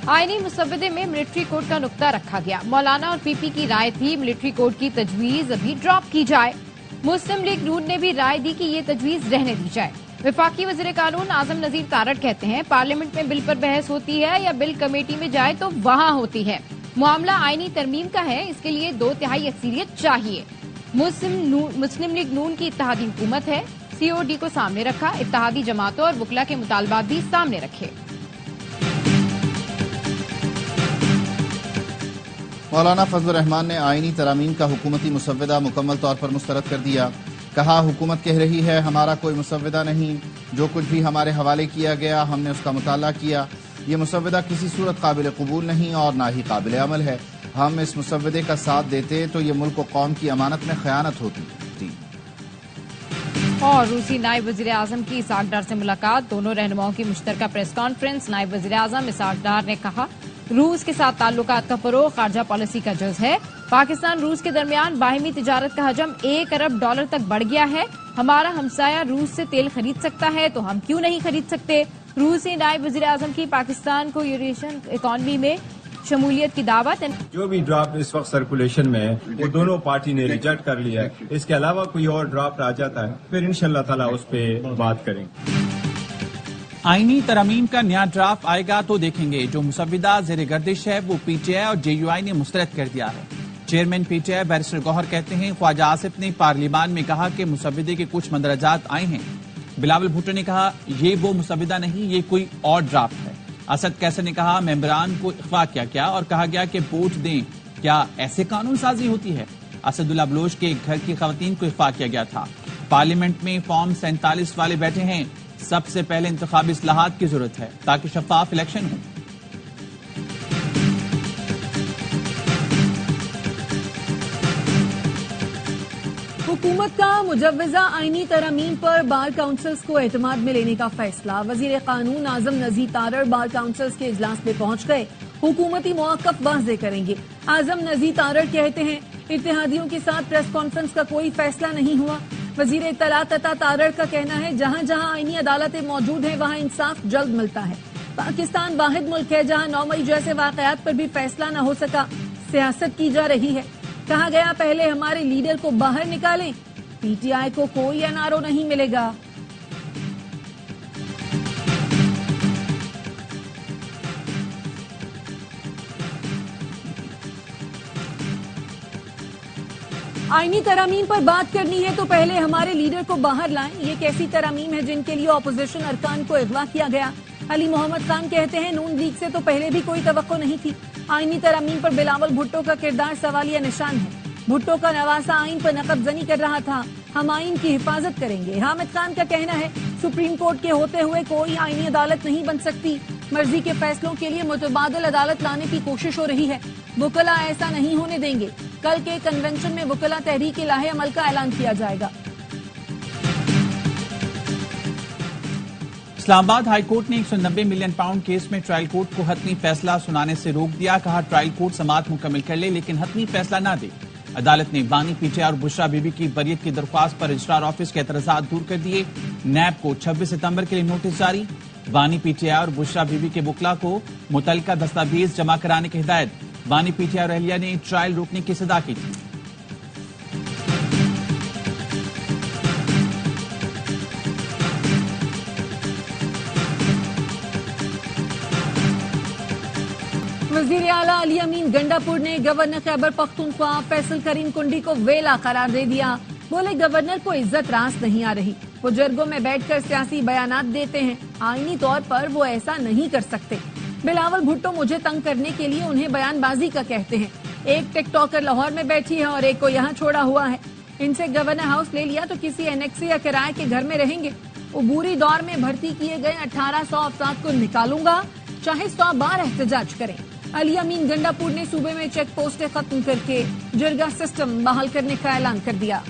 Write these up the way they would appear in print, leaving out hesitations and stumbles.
आईनी मुसव्वदे में military code का नुक्ता रखा गया। मौलाना और पीपी की राय थी मिलिट्री कोड की तजवीज अभी ड्रॉप की जाए। मुस्लिम लीग नून ने भी राय दी कि ये तजवीज रहने दी जाए। वफाकी वज़ीर कानून आजम नजीर तारड़ कहते हैं पार्लियामेंट में बिल पर बहस होती है या बिल कमेटी में जाए तो वहां होती है। मामला आईनी तरमीम का है, इसके लिए 2/3 अक्सरियत चाहिए। मुस्लिम लीग नून की इत्तेहादी हुकूमत है। सीओडी को सामने रखा, इत्तेहादी जमातों और वकला के मुतालबात भी सामने रखे। मौलाना फजल रहमान ने आईनी तरामीम का हुकूमती मुसव्वदा मुकम्मल तौर पर मुस्तरद कर दिया। कहा हुकूमत कह रही है हमारा कोई मुसव्वदा नहीं, जो कुछ भी हमारे हवाले किया गया हमने उसका मुताला किया। ये मुसव्वदा किसी सूरत काबिल कबूल नहीं और ना ही काबिल अमल है। हम इस मुसव्वदे का साथ देते तो ये मुल्क व कौम की अमानत में खयानत होती। और रूसी नायब वज़ीर आज़म की इसाक डार से मुलाकात, दोनों रहनुमाओं की मुश्तरका प्रेस कॉन्फ्रेंस। नायब वज़ीर आज़म इसाक डार ने कहा रूस के साथ ताल्लुकात का फरोग खारजा पॉलिसी का जुज़ है। पाकिस्तान रूस के दरमियान बाहिमी तिजारत का हजम $1 अरब तक बढ़ गया है। हमारा हमसाया रूस से तेल खरीद सकता है तो हम क्यों नहीं खरीद सकते। रूसी नायब वज़ीर आज़म की पाकिस्तान को यूरेशियन इकॉनमी में शमूलियत की दावत। जो भी ड्राफ्ट इस वक्त सर्कुलेशन में है वो दोनों पार्टी ने रिजेक्ट कर लिया है। इसके अलावा कोई और ड्राफ्ट आ जाता है फिर इंशाअल्लाह ताला उस पर बात करेंगे। आईनी तरमीम का नया ड्राफ्ट आएगा तो देखेंगे। जो मुसव्वदा ज़ेर गर्दिश है वो पीटीआई और जेयूआई ने मुस्तरद कर दिया है। चेयरमैन पीटीआई बैरिस्टर गौहर कहते हैं ख्वाजा आसिफ ने पार्लियामान में कहा कि मुसव्वदे के कुछ मंदरजात आए हैं। बिलावल भुट्टो ने कहा ये वो मुसव्वदा नहीं, ये कोई और ड्राफ्ट है। असद कैसर ने कहा मेंबरान को इख्वा किया गया और कहा गया कि वोट दें, क्या ऐसे कानून साजी होती है। असदुल्ला बलोच के घर की खवातीन को इख्वा किया गया था। पार्लियामेंट में फॉर्म 47 वाले बैठे हैं। सबसे पहले इंतखाबी इस्लाहात की जरूरत है ताकि शफाफ इलेक्शन हो। हुकूमत का मुजव्वजा आईनी तरमीम पर बार काउंसिल्स को एतमाद में लेने का फैसला। वजीर कानून आजम नजीर तारड़ बार काउंसिल्स के इजलास में पहुंच गए, हुकूमती मौक़िफ़ वाज़ेह करेंगे। आजम नजीर तारड़ कहते हैं इत्तेहादियों के साथ प्रेस कॉन्फ्रेंस का कोई फैसला नहीं हुआ। वजीर इत्तलात अता तारड़ का कहना है जहां जहां आईनी अदालतें मौजूद हैं वहां इंसाफ जल्द मिलता है। पाकिस्तान वाहिद मुल्क है जहां 9 मई जैसे वाकयात पर भी फैसला न हो सका, सियासत की जा रही है। कहा गया पहले हमारे लीडर को बाहर निकालें, पीटीआई को कोई एनआरओ नहीं मिलेगा। आईनी तरामीम पर बात करनी है तो पहले हमारे लीडर को बाहर लाएं। ये कैसी तरामीम है जिनके लिए ऑपोजिशन अरकान को अगवा किया गया। अली मोहम्मद खान कहते हैं नून लीग से तो पहले भी कोई तवक्को नहीं थी। आईनी तरामीम पर बिलावल भुट्टो का किरदार सवालिया निशान है। भुट्टो का नवासा आइन पर नकबजनी कर रहा था, हम आइन की हिफाजत करेंगे। हामिद खान का कहना है सुप्रीम कोर्ट के होते हुए कोई आईनी अदालत नहीं बन सकती। मर्जी के फैसलों के लिए मुतबादिल अदालत लाने की कोशिश हो रही है। वुकला ऐसा नहीं होने देंगे। कल के कन्वेंशन में वुकला तहरीक लाहे अमल का ऐलान किया जाएगा। इस्लामाबाद हाई कोर्ट ने 190 मिलियन पाउंड केस में ट्रायल कोर्ट को हतमी फैसला सुनाने से रोक दिया। कहा ट्रायल कोर्ट समाअत मुकम्मल कर ले लेकिन हतमी फैसला न दे। अदालत ने बानी पीटीआई और बुशरा बीबी की बरियत की दरख्वास्त पर रजिस्ट्रार ऑफिस के एतराजात दूर कर दिए। नैब को 26 सितंबर के लिए नोटिस जारी। बानी पीटीआई और बुशरा बीबी के वकला को मुतल्लिका दस्तावेज जमा कराने की हिदायत। बानी पीटीआई और अहलिया ने ट्रायल रोकने की सदा की थी। वज़ीर आला अली अमीन गंडापुर ने गवर्नर खैबर पख्तूनख्वा फैसल करीम कुंडी को वेला करार दे दिया। बोले गवर्नर को इज्जत रास नहीं आ रही, बुजुर्गों में बैठकर सियासी बयानात देते हैं, आईनी तौर पर वो ऐसा नहीं कर सकते। बिलावल भुट्टो मुझे तंग करने के लिए उन्हें बयानबाजी का कहते हैं। एक टिकटॉकर लाहौर में बैठी है और एक को यहाँ छोड़ा हुआ है। इनसे गवर्नर हाउस ले लिया तो किसी एनेक्सी या किराए के घर में रहेंगे। उबूरी दौर में भर्ती किए गए 1800 अफराद को निकालूंगा, चाहे 100 बार एहतजाज करें। अली अमीन गंडापुर ने सूबे में चेक पोस्टें खत्म करके जरगा सिस्टम बहाल करने का ऐलान कर दिया।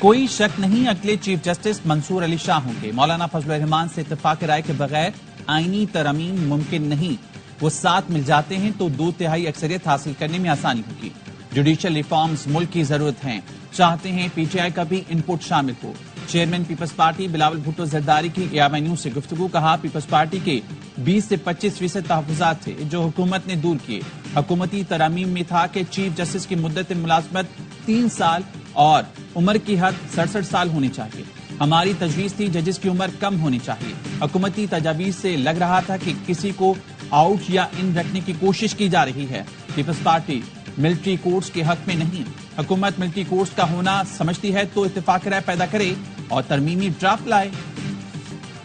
कोई शक नहीं अगले चीफ जस्टिस मंसूर अली शाह होंगे। मौलाना फजल रहमान से इत्तेफाक राय के बगैर आईनी तरमीम मुमकिन नहीं। वो साथ मिल जाते हैं तो 2/3 अक्सरियत हासिल करने में आसानी होगी। जुडिशियल रिफॉर्म्स मुल्क की जरूरत हैं, चाहते हैं पीटीआई का भी इनपुट शामिल हो। चेयरमैन पीपल्स पार्टी बिलावल भुट्टो जरदारी की एआईवाई न्यूज से गुफ्तगू। कहा, पीपल्स पार्टी के 20 से 25% तहफुजात थे जो हुकूमत ने दूर किए। हुकूमती तरामीम में था कि चीफ जस्टिस की मुद्दत मुलाजमत 3 साल और उम्र की हद 67 साल होनी चाहिए। हमारी तजवीज थी जजेस की उम्र कम होनी चाहिए। हुकूमती तजावीज से लग रहा था कि किसी को आउट या इन रखने की कोशिश की जा रही है। पीपल्स पार्टी मिलिट्री कोर्ट्स के हक में नहीं। हुकूमत मिलिट्री कोर्ट्स का होना समझती है तो इत्तेफाक राय पैदा करे और तरमीमी ड्राफ्ट लाए।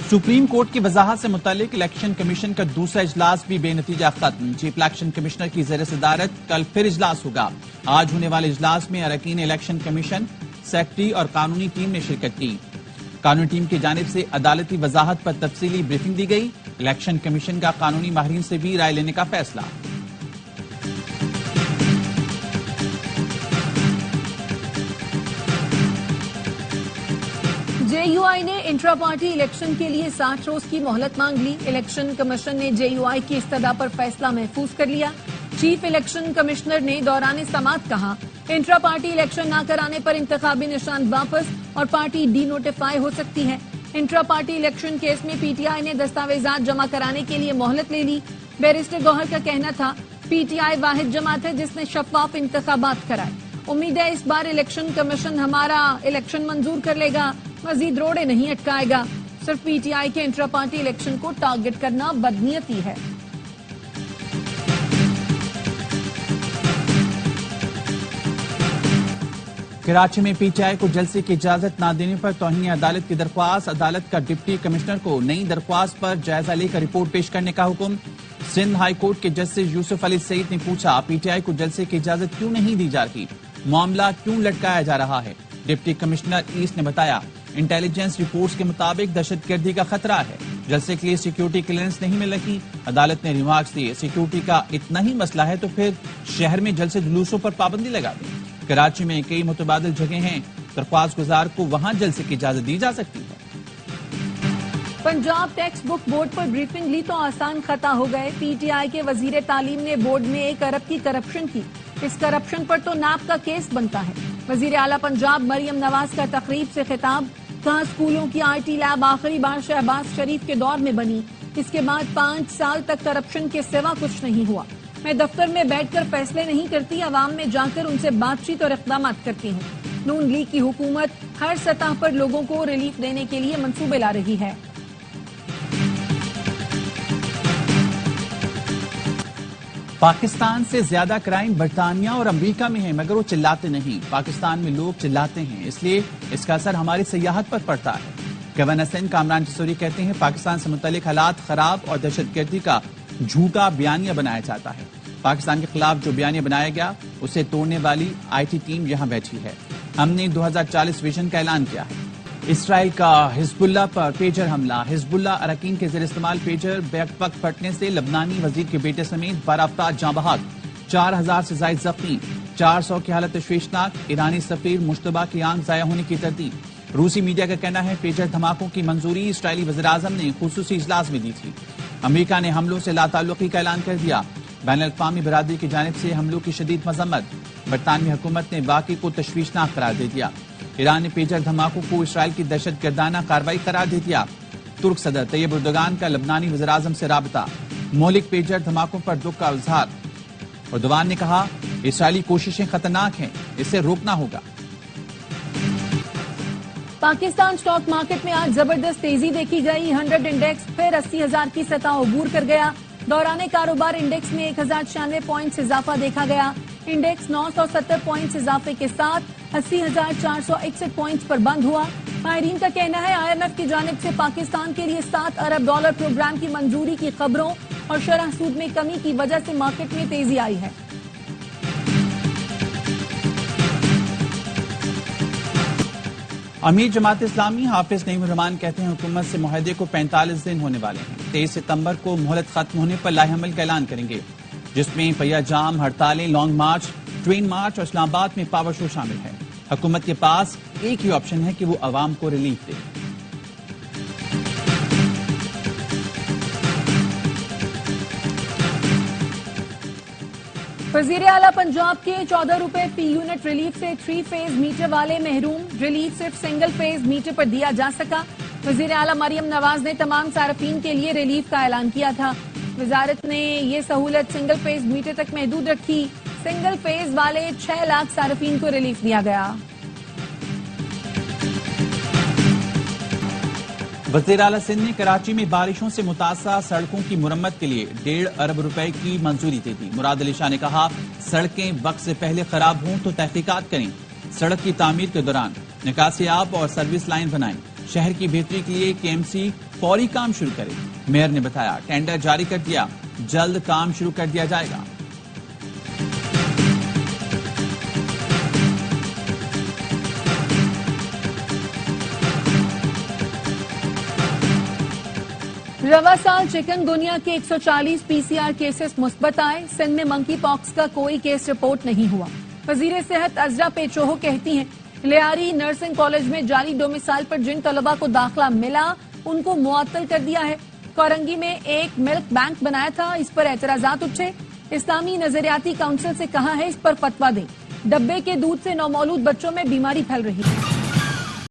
सुप्रीम कोर्ट की वजाहत से मुतालिक इलेक्शन कमीशन का दूसरा इजलास भी बेनतीजा खत्म। चीफ इलेक्शन कमिश्नर की ज़ेर सदारत कल फिर इजलास होगा। आज होने वाले इजलास में अरकान इलेक्शन कमीशन, सेक्रेटरी और कानूनी टीम ने शिरकत की। कानूनी टीम की जानिब से अदालती वजाहत पर तफसीली ब्रीफिंग दी गई। इलेक्शन कमीशन का कानूनी माहिरीन से भी राय लेने का फैसला। जेयूआई ने इंट्रा पार्टी इलेक्शन के लिए 60 रोज की मोहलत मांग ली। इलेक्शन कमीशन ने जेयूआई की इस्तदा पर फैसला महफूज कर लिया। चीफ इलेक्शन कमिश्नर ने दौरान समाअत कहा, इंट्रा पार्टी इलेक्शन न कराने पर इंतखाबी निशान वापस और पार्टी डी नोटिफाई हो सकती है। इंट्रा पार्टी इलेक्शन केस में पीटीआई ने दस्तावेजात जमा कराने के लिए मोहलत ले ली। बैरिस्टर गौहर का कहना था, पीटीआई वाहिद जमात है जिसने शफाफ इंतखाबात कराए। उम्मीद है इस बार इलेक्शन कमीशन हमारा इलेक्शन मंजूर कर लेगा, मजीद रोड़े नहीं अटकाएगा। सिर्फ पीटीआई के इंट्रा पार्टी इलेक्शन को टारगेट करना बदनीयती है। कराची में पीटीआई को जलसे की इजाजत न देने पर तौहीन अदालत की दरख्वास्त। अदालत का डिप्टी कमिश्नर को नई दरख्वास्त पर जायजा लेकर रिपोर्ट पेश करने का हुक्म। सिंध हाई कोर्ट के जस्टिस यूसुफ अली सईद ने पूछा, पीटीआई को जलसे की इजाजत क्यों नहीं दी जा रही, मामला क्यों लटकाया जा रहा है। डिप्टी कमिश्नर ईस्ट ने बताया, इंटेलिजेंस रिपोर्ट्स के मुताबिक दहशतगर्दी का खतरा है, जलसे के लिए सिक्योरिटी क्लियरेंस नहीं मिल रही। अदालत ने रिमार्क्स दिए, सिक्योरिटी का इतना ही मसला है तो फिर शहर में जलसे जुलूसों पर पाबंदी लगा दें। कराची में कई मुतबादिल जगह हैं, दरख्वास्त गुजार को वहां जलसे की इजाजत दी जा सकती है। पंजाब टेक्स्ट बुक बोर्ड पर ब्रीफिंग ली तो आसान खता हो गए। पीटीआई के वजीर तालीम ने बोर्ड में 1 अरब की करप्शन की। इस करप्शन पर तो नाप का केस बनता है। वजीर आला पंजाब मरियम नवाज का तकरीब से खिताब, कहा स्कूलों की आईटी लैब आखिरी बार शहबाज शरीफ के दौर में बनी, इसके बाद 5 साल तक करप्शन के सिवा कुछ नहीं हुआ। मैं दफ्तर में बैठकर फैसले नहीं करती, अवाम में जाकर उनसे बातचीत और इक़दाम करती हूँ। नून लीग की हुकूमत हर सतह पर लोगों को रिलीफ देने के लिए मंसूबे ला रही है। पाकिस्तान से ज्यादा क्राइम बरतानिया और अमेरिका में है, मगर वो चिल्लाते नहीं। पाकिस्तान में लोग चिल्लाते हैं, इसलिए इसका असर हमारी सियाहत पर पड़ता है। गवर्नर सिंध कामरान जसूरी कहते हैं, पाकिस्तान से मुतल्लिक हालात खराब और दहशतगर्दी का झूठा बयानिया बनाया जाता है। पाकिस्तान के खिलाफ जो बयानिया बनाया गया उसे तोड़ने वाली आईटी टीम यहाँ बैठी है। हमने 2040 विजन का ऐलान किया है। इसराइल का हिजबुल्लाह पर पेजर हमला। हिजबुल्लाह अरकान के ज़ेर इस्तेमाल पेजर बैकपक फटने से लबनानी वजीर के बेटे समेत 12 अफराद जाँ बहक, 4000 से जायद जख्मी, 400 की हालत तशवीशनाक। ईरानी सफीर मुश्तबा की आंख ज़ाया होने की तरतीब। रूसी मीडिया का कहना है पेजर धमाकों की मंजूरी इसराइली वज़ीर-ए-आज़म ने खुसूसी इजलास में दी थी। अमेरिका ने हमलों से लाताल्लुकी का ऐलान कर दिया। बैनुल-अक़वामी बरादरी की जानिब से हमलों की शदीद मजम्मत। बरतानवी हुकूमत ने वाक़ई को तशवीशनाक करार दे दिया। ईरान ने पेजर धमाकों को इसराइल की दहशतगर्दाना कार्रवाई करार दे दिया। तुर्क सदर तैयब एर्दोगान का लबनानी वज़ीर-ए-आज़म से राबता। मौलिक पेजर धमाकों पर दुख का इजहार। एर्दोगान ने कहा, इसराइली कोशिशें खतरनाक हैं, इसे रोकना होगा। पाकिस्तान स्टॉक मार्केट में आज जबरदस्त तेजी देखी गई। 100 इंडेक्स फिर 80,000 की सतह अबूर कर गया। दौरान कारोबार इंडेक्स में 1096 पॉइंट्स इजाफा देखा गया। इंडेक्स 970 पॉइंट्स इजाफे के साथ 80,461 पॉइंट्स पर बंद हुआ। माहिरीन का कहना है IMF की जानिब से पाकिस्तान के लिए $7 अरब प्रोग्राम की मंजूरी की खबरों और शरह सूद में कमी की वजह से मार्केट में तेजी आई है। अमीर जमात इस्लामी हाफिज नईम रहमान कहते हैं हुकूमत से मुआहदे को 45 दिन होने वाले हैं। 23 सितंबर को मोहलत खत्म होने पर लाहेअमल का ऐलान करेंगे, जिसमें पहिया जाम, हड़तालें, लॉन्ग मार्च, ट्रेन मार्च और इस्लामाबाद में पावर शो शामिल है। हुकूमत के पास एक ही ऑप्शन है कि वो अवाम को रिलीफ दे। वजीर आला पंजाब के 14 रुपए फी यूनिट रिलीफ से 3 फेज मीटर वाले महरूम, रिलीफ सिर्फ सिंगल फेज मीटर पर दिया जा सका। वजीर आला मरियम नवाज ने तमाम सार्फिन के लिए रिलीफ का ऐलान किया था। वजारत ने ये सहूलत सिंगल फेज मीटर तक महदूद रखी। सिंगल फेज वाले 6 लाख सार्फिन को रिलीफ दिया गया। वज़ीर आला सिंध ने कराची में बारिशों से मुतासर सड़कों की मुरम्मत के लिए 1.5 अरब रुपए की मंजूरी दे दी। मुराद अली शाह ने कहा, सड़कें वक्त से पहले खराब हों तो तहकीकात करें। सड़क की तामीर के दौरान निकासी आब और सर्विस लाइन बनाएं। शहर की बेहतरी के लिए केएमसी फौरी काम शुरू करे। मेयर ने बताया, टेंडर जारी कर दिया, जल्द काम शुरू कर दिया जाएगा। रवा साल चिकनगुनिया के 140 पीसीआर केसेस मुस्बत आए। सिंध में मंकी पॉक्स का कोई केस रिपोर्ट नहीं हुआ। वजीर सेहत अजरा पेचोहो कहती हैं, लियारी नर्सिंग कॉलेज में जाली डोमिसाइल पर जिन तलबा को दाखिला मिला उनको मुअत्तल कर दिया है। कोरंगी में एक मिल्क बैंक बनाया था, इस पर एतराजात उठे। इस्लामी नजरियाती काउंसिल से कहा है इस पर फतवा दें। डब्बे के दूध से नौमौलूद बच्चों में बीमारी फैल रही है।